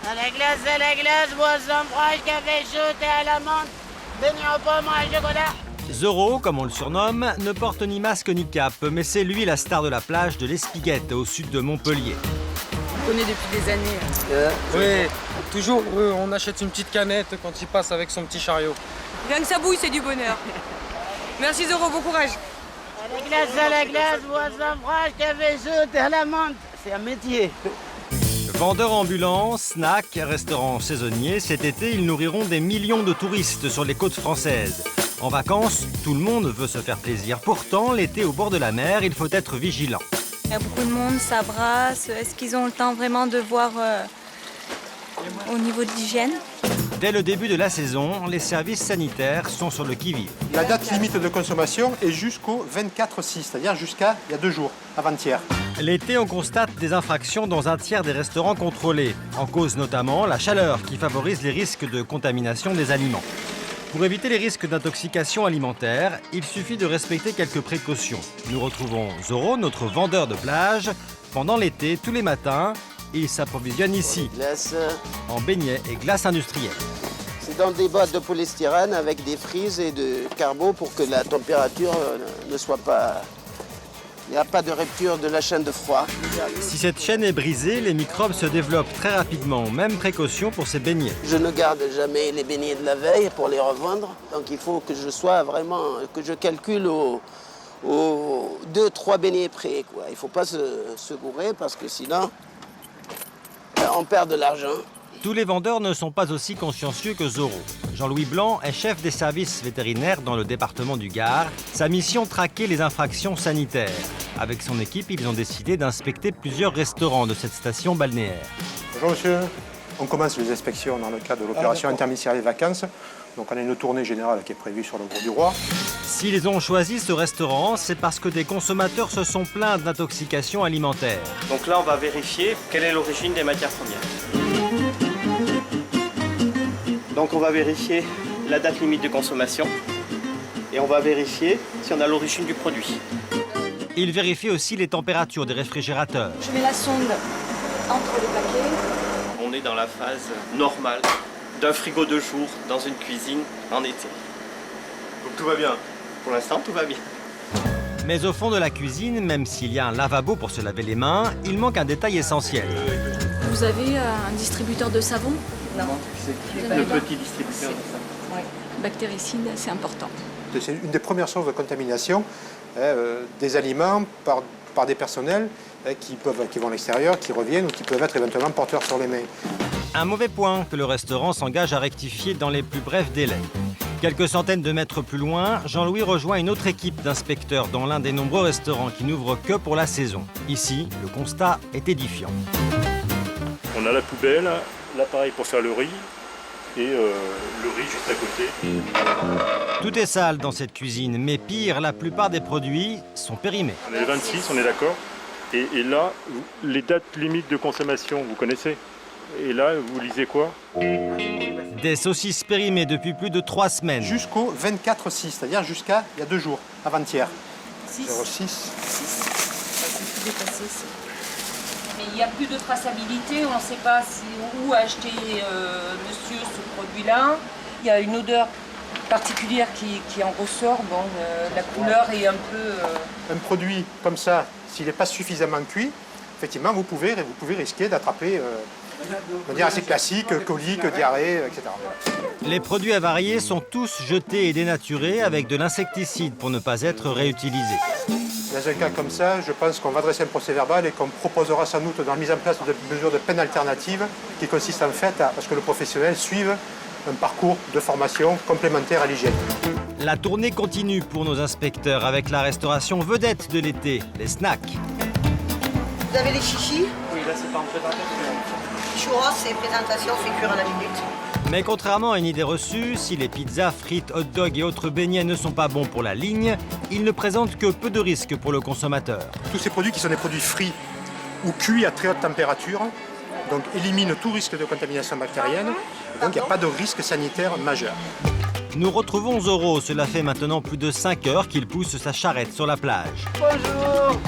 À la glace, boisson fraîche, café chaud, thé à la menthe, beignets aux pommes, et chocolat. Zorro, comme on le surnomme, ne porte ni masque ni cape, mais c'est lui la star de la plage de l'Espiguette, au sud de Montpellier. On connaît depuis des années. Oui, toujours, on achète une petite canette quand il passe avec son petit chariot. Rien que ça bouille, c'est du bonheur. Merci Zorro, bon courage. À la glace, boisson fraîche, café chaud, thé à la menthe. C'est un métier. Vendeurs ambulants, snacks, restaurants saisonniers, cet été, ils nourriront des millions de touristes sur les côtes françaises. En vacances, tout le monde veut se faire plaisir. Pourtant, l'été au bord de la mer, il faut être vigilant. Il y a beaucoup de monde, ça brasse. Est-ce qu'ils ont le temps vraiment de voir au niveau de l'hygiène? Dès le début de la saison, les services sanitaires sont sur le qui-vive. La date limite de consommation est jusqu'au 24/6, c'est-à-dire jusqu'à il y a 2 jours, avant-hier. L'été, on constate des infractions dans un tiers des restaurants contrôlés. En cause notamment la chaleur qui favorise les risques de contamination des aliments. Pour éviter les risques d'intoxication alimentaire, il suffit de respecter quelques précautions. Nous retrouvons Zorro, notre vendeur de plage. Pendant l'été, tous les matins, il s'approvisionne ici, Glace, en beignets et glaces industrielles. c'est dans des boîtes de polystyrène avec des frises et de carbo pour que la température ne soit pas... Il n'y a pas de rupture de la chaîne de froid. Si cette chaîne est brisée, les microbes se développent très rapidement. Même précaution pour ces beignets. Je ne garde jamais les beignets de la veille pour les revendre. Donc il faut que je sois vraiment, que je calcule aux 2-3 beignets près, quoi. Il ne faut pas se gourer parce que sinon, on perd de l'argent. Tous les vendeurs ne sont pas aussi consciencieux que Zorro. Jean-Louis Blanc est chef des services vétérinaires dans le département du Gard. Sa mission, traquer les infractions sanitaires. Avec son équipe, ils ont décidé d'inspecter plusieurs restaurants de cette station balnéaire. Bonjour monsieur. On commence les inspections dans le cadre de l'opération interministérielle vacances. Donc on a une tournée générale qui est prévue sur le Gros du Roi. S'ils ont choisi ce restaurant, c'est parce que des consommateurs se sont plaints d'intoxication alimentaire. Donc là, on va vérifier quelle est l'origine des matières premières. Donc on va vérifier la date limite de consommation et on va vérifier si on a l'origine du produit. Ils vérifient aussi les températures des réfrigérateurs. Je mets la sonde entre les paquets. On est dans la phase normale d'un frigo de jour dans une cuisine en été. Donc tout va bien. Pour l'instant, tout va bien. Mais au fond de la cuisine, même s'il y a un lavabo pour se laver les mains, il manque un détail essentiel. Vous avez un distributeur de savon? Non. Le petit distributeur de ça. Oui. Bactéricide, c'est important. C'est une des premières sources de contamination des aliments par des personnels qui vont à l'extérieur, qui reviennent ou qui peuvent être éventuellement porteurs sur les mains. Un mauvais point que le restaurant s'engage à rectifier dans les plus brefs délais. Quelques centaines de mètres plus loin, Jean-Louis rejoint une autre équipe d'inspecteurs dans l'un des nombreux restaurants qui n'ouvrent que pour la saison. Ici, le constat est édifiant. On a la poubelle, l'appareil pour faire le riz et le riz juste à côté. Tout est sale dans cette cuisine, mais pire, la plupart des produits sont périmés. On est le 26, on est d'accord. Et là, les dates limites de consommation, vous connaissez? Et là, vous lisez quoi? Des saucisses périmées depuis plus de 3 semaines. Jusqu'au 24/6, c'est-à-dire jusqu'à il y a 2 jours, avant-hier. 6. 06. C'est tout dépassé. Mais il n'y a plus de traçabilité, on ne sait pas où a acheté monsieur ce produit-là. Il y a une odeur particulière qui en ressort. Bon, la couleur est un peu... Un produit comme ça, s'il n'est pas suffisamment cuit, effectivement, vous pouvez risquer d'attraper de manière assez classique, colique, diarrhée, etc. Les produits avariés sont tous jetés et dénaturés avec de l'insecticide pour ne pas être réutilisés. Dans un cas comme ça, je pense qu'on va dresser un procès-verbal et qu'on proposera sans doute dans la mise en place de mesures de peine alternative qui consistent en fait à ce que le professionnel suive un parcours de formation complémentaire à l'hygiène. La tournée continue pour nos inspecteurs avec la restauration vedette de l'été, les snacks. Vous avez les chichis, Oui, là, c'est pas en présentation. churros et présentation fait cuire à la minute. Mais contrairement à une idée reçue, si les pizzas, frites, hot dogs et autres beignets ne sont pas bons pour la ligne, ils ne présentent que peu de risques pour le consommateur. Tous ces produits qui sont des produits frits ou cuits à très haute température, donc éliminent tout risque de contamination bactérienne, donc il n'y a pas de risque sanitaire majeur. Nous retrouvons Zorro, cela fait maintenant plus de 5 heures qu'il pousse sa charrette sur la plage. Bonjour.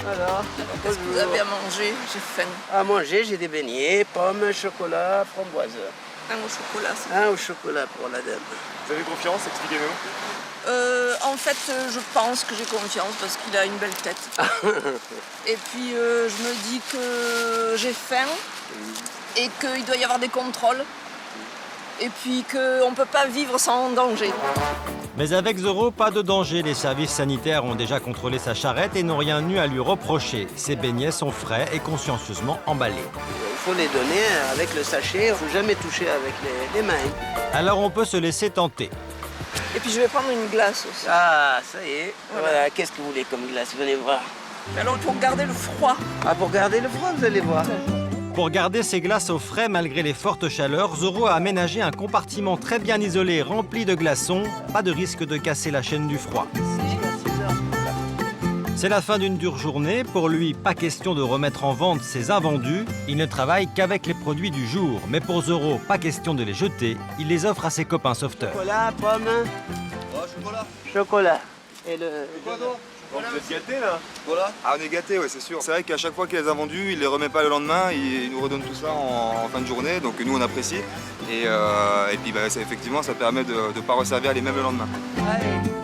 Alors, Qu'est-ce que vous avez à manger? J'ai faim. à manger, j'ai des beignets, pommes, chocolat, framboise. Un au chocolat. Un au chocolat pour la dame. Vous avez confiance, expliquez-nous. En fait, je pense que j'ai confiance parce qu'il a une belle tête. Et puis, je me dis que j'ai faim et qu'il doit y avoir des contrôles. Et puis qu'on ne peut pas vivre sans danger. Mais avec Zorro, pas de danger. Les services sanitaires ont déjà contrôlé sa charrette et n'ont rien eu à lui reprocher. Ses beignets sont frais et consciencieusement emballés. Il faut les donner avec le sachet, il ne faut jamais toucher avec les mains. Alors on peut se laisser tenter. Et puis je vais prendre une glace aussi. Ah, ça y est. Voilà, qu'est-ce que vous voulez comme glace? Venez voir. Alors pour garder le froid. Ah, pour garder le froid, vous allez voir. Pour garder ses glaces au frais malgré les fortes chaleurs, Zorro a aménagé un compartiment très bien isolé rempli de glaçons. Pas de risque de casser la chaîne du froid. C'est la fin d'une dure journée. Pour lui, pas question de remettre en vente ses invendus. Il ne travaille qu'avec les produits du jour. Mais pour Zorro, pas question de les jeter. Il les offre à ses copains sauveteurs. Chocolat, pomme. Chocolat. Chocolat. Et le... Bon, vous êtes gâtés là? Voilà. Ah, on est gâtés, ouais, c'est sûr. C'est vrai qu'à chaque fois qu'il les a vendus, il les remet pas le lendemain, il nous redonne tout ça en fin de journée, donc nous on apprécie. Et puis bah, effectivement, ça permet de ne pas resservir les mêmes le lendemain. Allez.